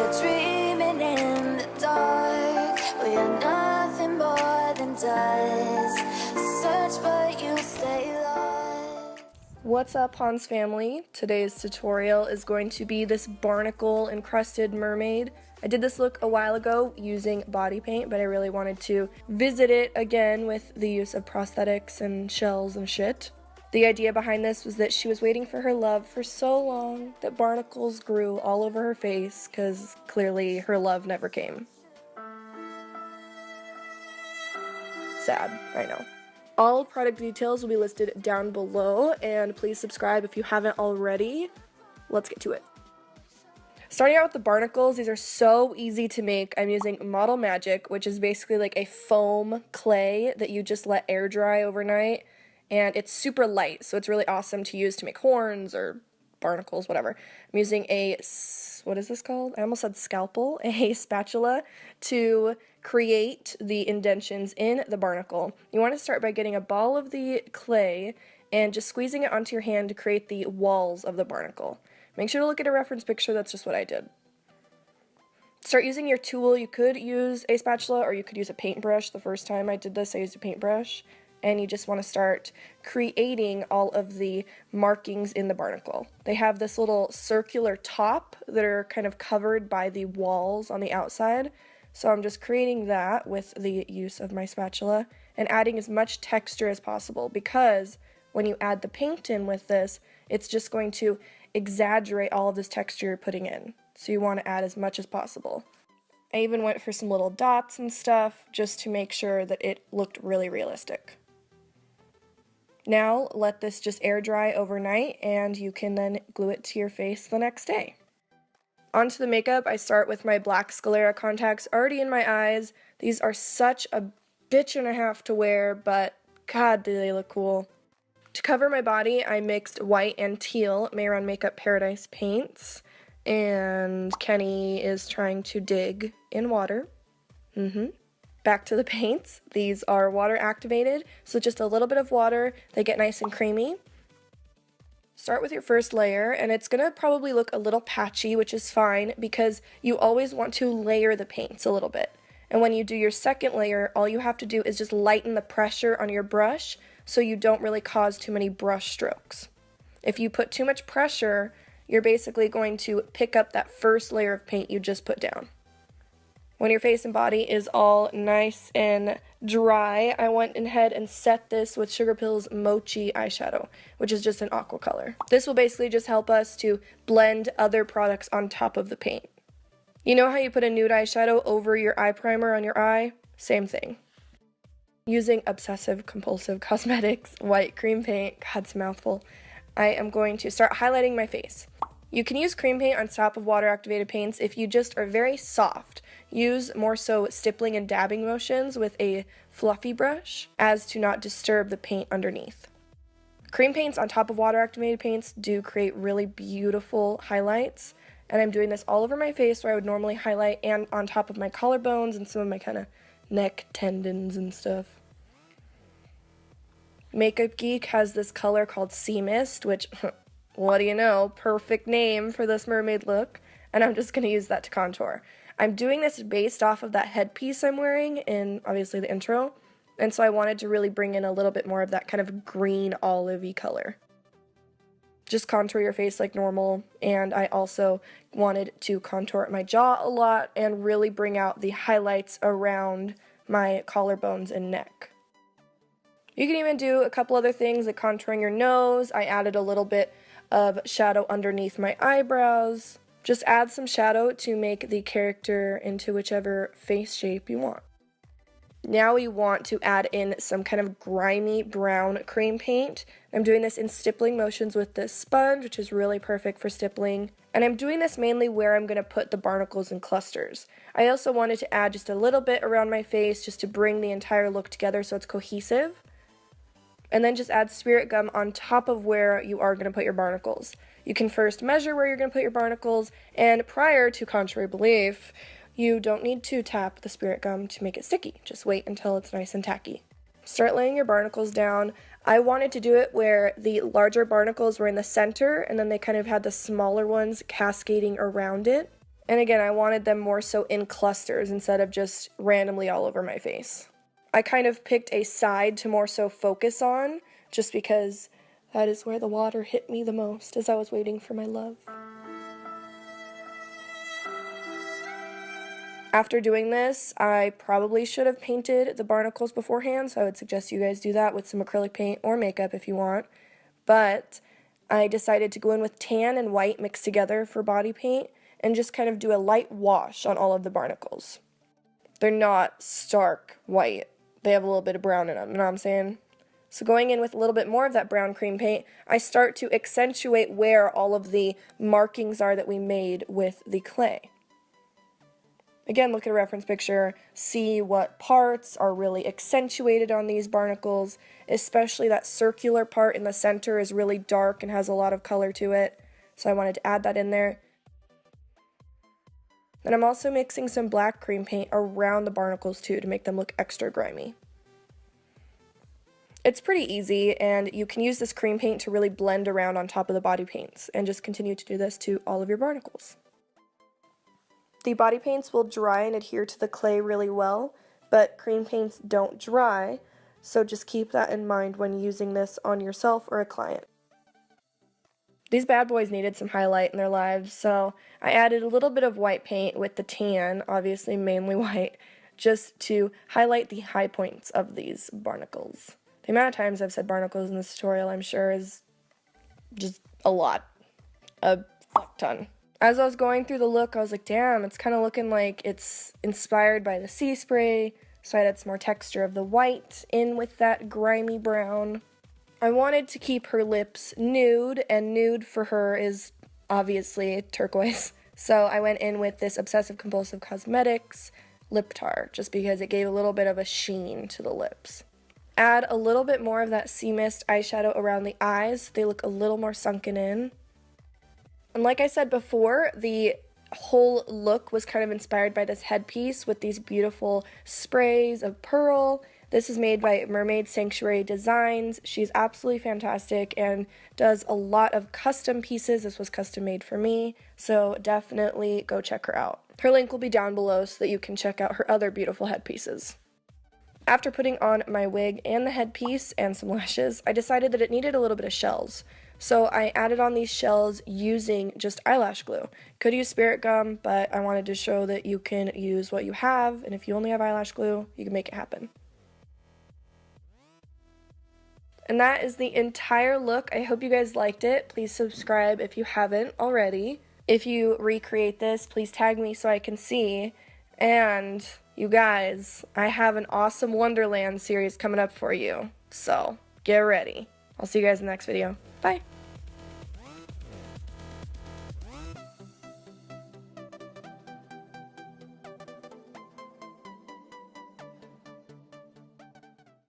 We're dreaming in the dark. We are nothing more than dust. Search but you stay lost. What's up, Hans family? Today's tutorial is going to be this barnacle encrusted mermaid. I did this look a while ago using body paint, but I really wanted to visit it again with the use of prosthetics and shells and shit. The idea behind this was that she was waiting for her love for so long that barnacles grew all over her face because clearly her love never came. Sad, I know. All product details will be listed down below, and please subscribe if you haven't already. Let's get to it. Starting out with the barnacles, these are so easy to make. I'm using Model Magic, which is basically like a foam clay that you just let air dry overnight, and it's super light, so it's really awesome to use to make horns or barnacles, whatever. I'm using a, what is this called? I almost said scalpel, a spatula to create the indentions in the barnacle. You want to start by getting a ball of the clay and just squeezing it onto your hand to create the walls of the barnacle. Make sure to look at a reference picture, that's just what I did. Start using your tool. You could use a spatula or you could use a paintbrush. The first time I did this, I used a paintbrush. And you just want to start creating all of the markings in the barnacle. They have this little circular top that are kind of covered by the walls on the outside. So I'm just creating that with the use of my spatula and adding as much texture as possible, because when you add the paint in with this, it's just going to exaggerate all of this texture you're putting in. So you want to add as much as possible. I even went for some little dots and stuff just to make sure that it looked really realistic. Now let this just air dry overnight and you can then glue it to your face the next day. Onto the makeup, I start with my black sclera contacts already in my eyes. These are such a bitch and a half to wear, but god, do they look cool. To cover my body, I mixed white and teal Mayron Makeup Paradise paints, and Kenny is trying to dig in water. Back to the paints. These are water activated, so just a little bit of water, they get nice and creamy. Start with your first layer, and it's going to probably look a little patchy, which is fine because you always want to layer the paints a little bit. And when you do your second layer, all you have to do is just lighten the pressure on your brush so you don't really cause too many brush strokes. If you put too much pressure, you're basically going to pick up that first layer of paint you just put down. When your face and body is all nice and dry, I went ahead and set this with Sugar Pill's Mochi eyeshadow, which is just an aqua color. This will basically just help us to blend other products on top of the paint. You know how you put a nude eyeshadow over your eye primer on your eye? Same thing. Using Obsessive Compulsive Cosmetics white cream paint, God's mouthful, I am going to start highlighting my face. You can use cream paint on top of water activated paints if you just are very soft. Use more so stippling and dabbing motions with a fluffy brush as to not disturb the paint underneath. Cream paints on top of water activated paints do create really beautiful highlights, and I'm doing this all over my face where I would normally highlight, and on top of my collarbones and some of my kind of neck tendons and stuff. Makeup Geek has this color called Sea Mist, which, what do you know, perfect name for this mermaid look, and I'm just going to use that to contour. I'm doing this based off of that headpiece I'm wearing in, obviously, the intro, and so I wanted to really bring in a little bit more of that kind of green olive-y color. Just contour your face like normal, and I also wanted to contour my jaw a lot and really bring out the highlights around my collarbones and neck. You can even do a couple other things like contouring your nose. I added a little bit of shadow underneath my eyebrows. Just add some shadow to make the character into whichever face shape you want. Now we want to add in some kind of grimy brown cream paint. I'm doing this in stippling motions with this sponge, which is really perfect for stippling. And I'm doing this mainly where I'm going to put the barnacles in clusters. I also wanted to add just a little bit around my face just to bring the entire look together so it's cohesive. And then just add spirit gum on top of where you are going to put your barnacles. You can first measure where you're going to put your barnacles, and prior to contrary belief, you don't need to tap the spirit gum to make it sticky. Just wait until it's nice and tacky. Start laying your barnacles down. I wanted to do it where the larger barnacles were in the center, and then they kind of had the smaller ones cascading around it. And again, I wanted them more so in clusters instead of just randomly all over my face. I kind of picked a side to more so focus on, just because that is where the water hit me the most as I was waiting for my love. After doing this, I probably should have painted the barnacles beforehand, so I would suggest you guys do that with some acrylic paint or makeup if you want. But I decided to go in with tan and white mixed together for body paint and just kind of do a light wash on all of the barnacles. They're not stark white. They have a little bit of brown in them, you know what I'm saying? So going in with a little bit more of that brown cream paint, I start to accentuate where all of the markings are that we made with the clay. Again, look at a reference picture, see what parts are really accentuated on these barnacles, especially that circular part in the center is really dark and has a lot of color to it, so I wanted to add that in there. Then I'm also mixing some black cream paint around the barnacles too to make them look extra grimy. It's pretty easy, and you can use this cream paint to really blend around on top of the body paints, and just continue to do this to all of your barnacles. The body paints will dry and adhere to the clay really well, but cream paints don't dry, so just keep that in mind when using this on yourself or a client. These bad boys needed some highlight in their lives, so I added a little bit of white paint with the tan, obviously mainly white, just to highlight the high points of these barnacles. The amount of times I've said barnacles in this tutorial, I'm sure, is just a lot. A fuck ton. As I was going through the look, I was like, damn, it's kind of looking like it's inspired by the sea spray, so I added some more texture of the white in with that grimy brown. I wanted to keep her lips nude, and nude for her is obviously turquoise, so I went in with this Obsessive Compulsive Cosmetics lip tar, just because it gave a little bit of a sheen to the lips. Add a little bit more of that Sea Mist eyeshadow around the eyes, they look a little more sunken in. And like I said before, the whole look was kind of inspired by this headpiece with these beautiful sprays of pearl. This is made by Mermaid Sanctuary Designs. She's absolutely fantastic and does a lot of custom pieces. This was custom made for me, so definitely go check her out. Her link will be down below so that you can check out her other beautiful headpieces. After putting on my wig and the headpiece and some lashes, I decided that it needed a little bit of shells. So I added on these shells using just eyelash glue. Could use spirit gum, but I wanted to show that you can use what you have, and if you only have eyelash glue, you can make it happen. And that is the entire look. I hope you guys liked it. Please subscribe if you haven't already. If you recreate this, please tag me so I can see. And you guys, I have an awesome Wonderland series coming up for you, so get ready. I'll see you guys in the next video. Bye.